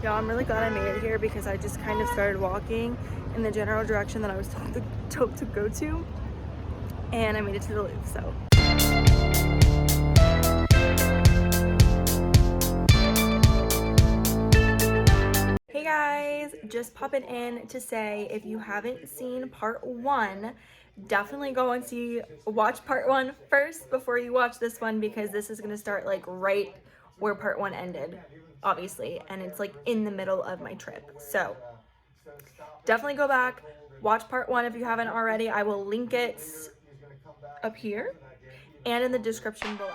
Yeah, I'm really glad I made it here because I just kind of started walking in the general direction that I was told to go to, and I made it to the Louvre, so. Hey guys, just popping in to say if you haven't seen part 1, definitely go and watch part 1 first before you watch this one, because this is going to start like right where part 1 ended, obviously, and it's like in the middle of my trip. So definitely go back, watch part 1 if you haven't already. I will link it up here and in the description below.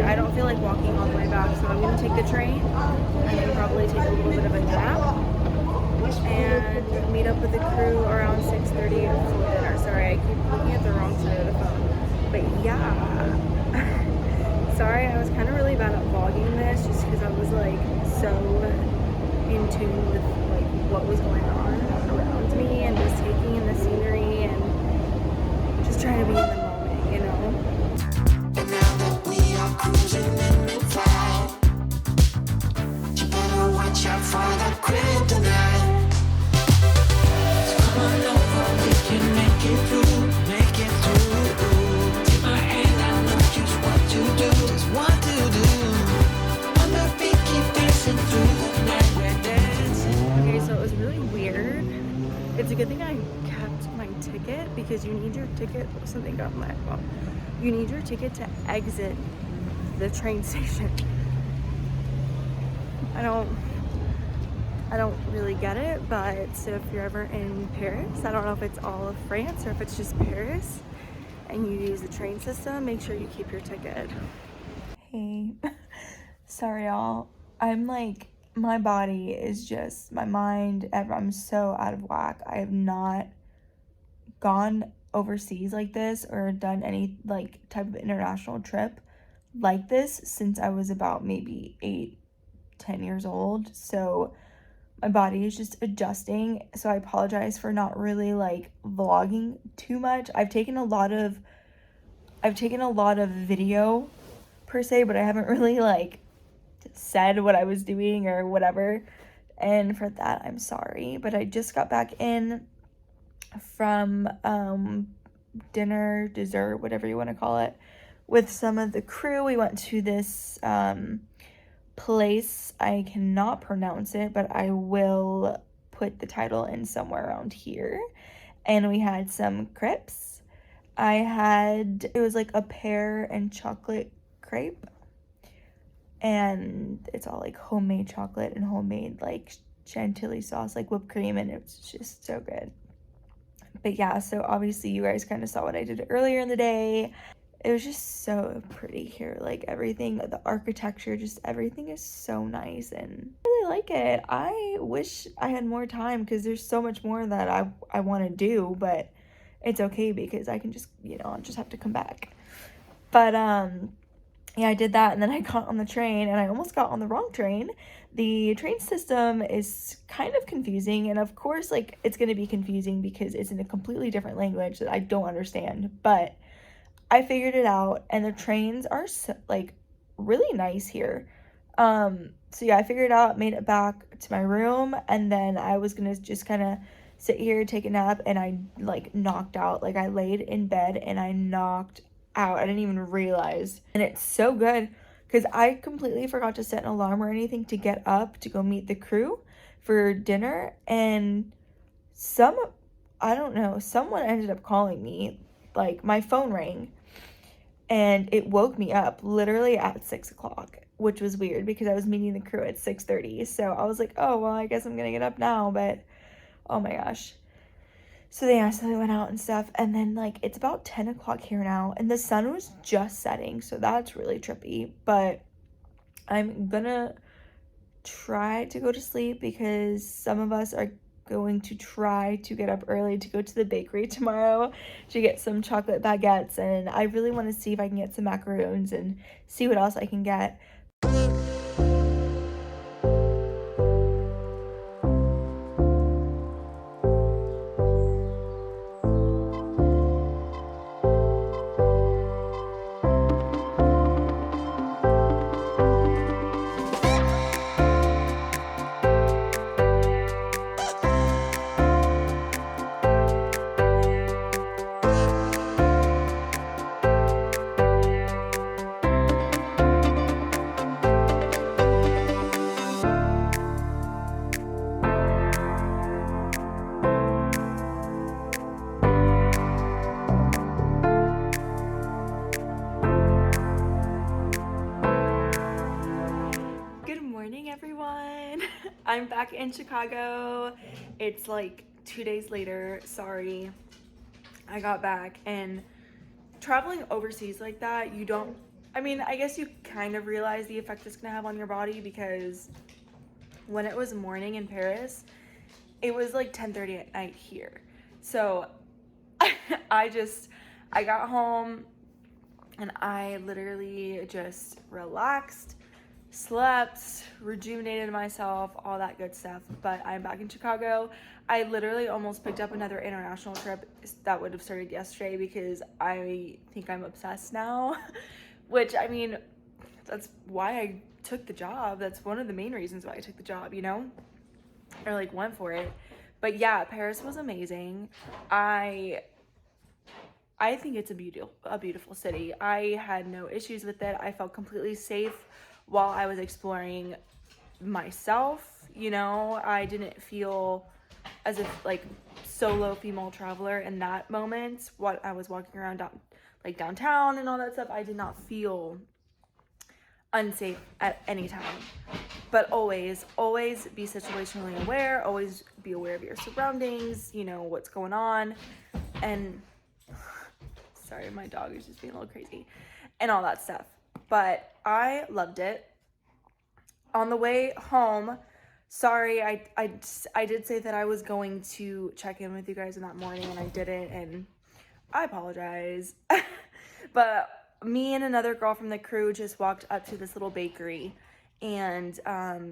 I don't feel like walking all the way back, so I'm going to take the train and then probably take a little bit of a nap and meet up with the crew around 6:30 for dinner. Sorry, I keep looking at the wrong side of the phone. But yeah, sorry, I was kind of really bad at vlogging this just because I was like so in tune with like what was going on around me and just taking in the scenery and just trying to be in the moment, you know? Cruising in mid-flight, you better watch out for that kryptonite. So come on over, we can make it through. Take my hand, I know just what to do. On the beat, keep dancing through the night. We're dancing. Okay, so it was really weird. It's a good thing I kept my ticket because you need your ticket. Something got my well. You need your ticket to exit the train station. I don't really get it, but if you're ever in Paris, I don't know if it's all of France or if it's just Paris, and you use the train system, make sure you keep your ticket. Hey, sorry y'all. I'm like, my body is just, my mind, I'm so out of whack. I have not gone overseas like this or done any like type of international trip like this since I was about maybe 8-10 years old. So my body is just adjusting, so I apologize for not really like vlogging too much. I've taken a lot of video per se, but I haven't really like said what I was doing or whatever, and for that I'm sorry. But I just got back in from dinner, dessert, whatever you want to call it, with some of the crew. We went to this place. I cannot pronounce it, but I will put the title in somewhere around here. And we had some crepes. It was like a pear and chocolate crepe. And it's all like homemade chocolate and homemade like chantilly sauce, like whipped cream, and it's just so good. But yeah, so obviously you guys kind of saw what I did earlier in the day. It was just so pretty here, like everything, the architecture, just everything is so nice and I really like it. I wish I had more time because there's so much more that I want to do, but it's okay because I can just, I'll just have to come back. But yeah, I did that, and then I got on the train and I almost got on the wrong train. The train system is kind of confusing, and of course like it's going to be confusing because it's in a completely different language that I don't understand, but I figured it out, and the trains are so, like really nice here. So yeah, I figured it out, made it back to my room, and then I was gonna just kind of sit here, take a nap, and I like knocked out. Like I laid in bed and I knocked out. I didn't even realize. And it's so good because I completely forgot to set an alarm or anything to get up to go meet the crew for dinner. And some, I don't know, someone ended up calling me. Like my phone rang and it woke me up literally at 6 o'clock, which was weird because I was meeting the crew at 6:30. So I was like, oh well, I guess I'm gonna get up now. But oh my gosh. So they went out and stuff, and then like it's about 10 o'clock here now, and the sun was just setting, so that's really trippy. But I'm gonna try to go to sleep because some of us are going to try to get up early to go to the bakery tomorrow to get some chocolate baguettes, and I really want to see if I can get some macaroons and see what else I can get. Good morning, everyone. I'm back in Chicago. It's like 2 days later. Sorry. I got back, and traveling overseas like that, you don't, I mean, I guess you kind of realize the effect it's gonna have on your body because when it was morning in Paris, it was like 10:30 at night here. So I got home and I literally just relaxed, slept, rejuvenated myself, all that good stuff. But I'm back in Chicago. I literally almost picked up another international trip that would have started yesterday because I think I'm obsessed now. Which, I mean, that's why I took the job. That's one of the main reasons why I took the job, you know? Or like went for it. But yeah, Paris was amazing. I think it's a beautiful city. I had no issues with it. I felt completely safe while I was exploring myself, you know. I didn't feel as if like solo female traveler in that moment. What I was walking around downtown and all that stuff, I did not feel unsafe at any time. But always be situationally aware, always be aware of your surroundings, you know, what's going on. And sorry, my dog is just being a little crazy and all that stuff. But I loved it. On the way home, sorry, I did say that I was going to check in with you guys in that morning and I didn't, and I apologize. But me and another girl from the crew just walked up to this little bakery, and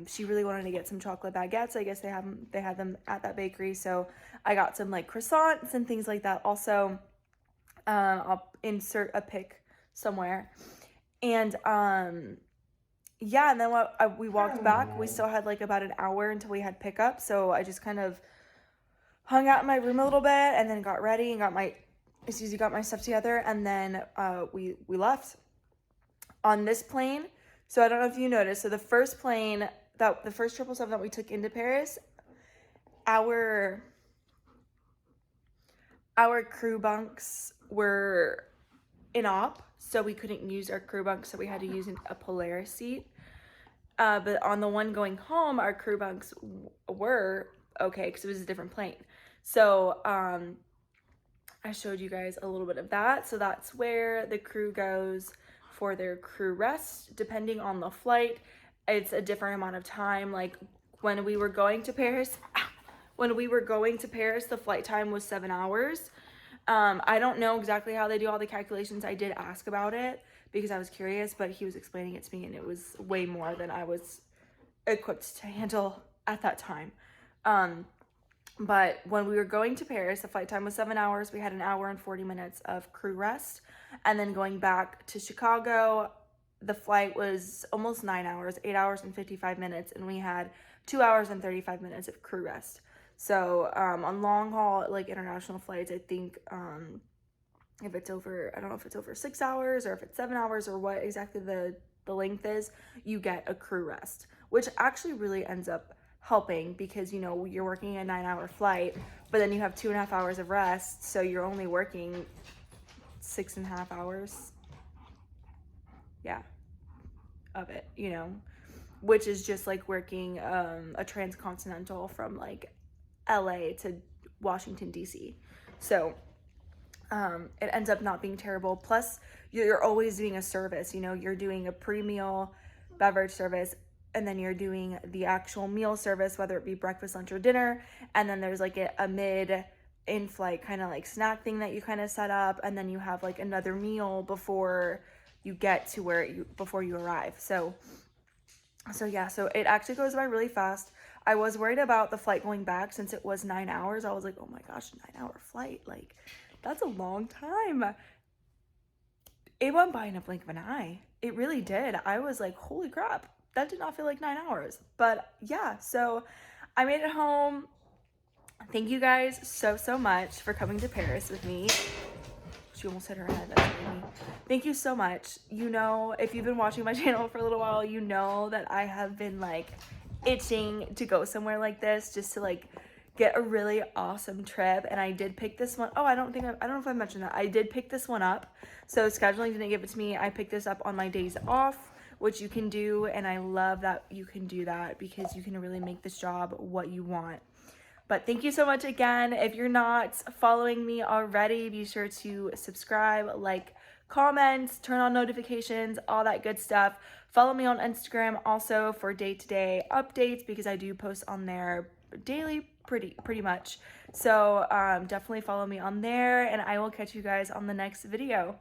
she really wanted to get some chocolate baguettes. I guess they had them at that bakery, so I got some like croissants and things like that. Also, I'll insert a pic somewhere. And yeah, and then we walked back. We still had like about an hour until we had pickup, so I just kind of hung out in my room a little bit and then got ready and got my stuff together, and then we left on this plane. So I don't know if you noticed, so the first 777 that we took into Paris, our crew bunks were in op, so we couldn't use our crew bunk, so we had to use a Polaris seat. But on the one going home, our crew bunks were okay because it was a different plane. So I showed you guys a little bit of that. So that's where the crew goes for their crew rest. Depending on the flight, it's a different amount of time. Like when we were going to Paris, the flight time was 7 hours. I don't know exactly how they do all the calculations. I did ask about it because I was curious, but he was explaining it to me and it was way more than I was equipped to handle at that time. But when we were going to Paris, the flight time was 7 hours. We had an hour and 40 minutes of crew rest. And then going back to Chicago, the flight was almost 9 hours, 8 hours and 55 minutes, and we had 2 hours and 35 minutes of crew rest. So on long haul, like international flights, I think if it's over, I don't know if it's over 6 hours or if it's 7 hours or what exactly the length is, you get a crew rest, which actually really ends up helping because, you know, you're working a 9 hour flight, but then you have 2.5 hours of rest. So you're only working 6.5 hours. Yeah. Of it, you know, which is just like working a transcontinental from like LA to Washington DC. So it ends up not being terrible. Plus you're always doing a service, you know, you're doing a pre-meal beverage service, and then you're doing the actual meal service, whether it be breakfast, lunch, or dinner. And then there's like a mid in-flight kind of like snack thing that you kind of set up, and then you have like another meal before you get to before you arrive. So yeah, so it actually goes by really fast. I was worried about the flight going back since it was 9 hours. I was like, oh my gosh, 9 hour flight, like that's a long time. It went by in a blink of an eye. It really did. I was like, holy crap, that did not feel like 9 hours. But yeah, so I made it home. Thank you guys so much for coming to Paris with me. She almost hit her head. That's crazy. Thank you so much. You know, if you've been watching my channel for a little while, you know that I have been like itching to go somewhere like this, just to like get a really awesome trip. And I did pick this one. Oh, I don't know if I mentioned that. I did pick this one up. So scheduling didn't give it to me. I picked this up on my days off, which you can do. And I love that you can do that because you can really make this job what you want. But thank you so much again. If you're not following me already, be sure to subscribe, like, comment, turn on notifications, all that good stuff. Follow me on Instagram also for day-to-day updates because I do post on there daily pretty much. So definitely follow me on there, and I will catch you guys on the next video.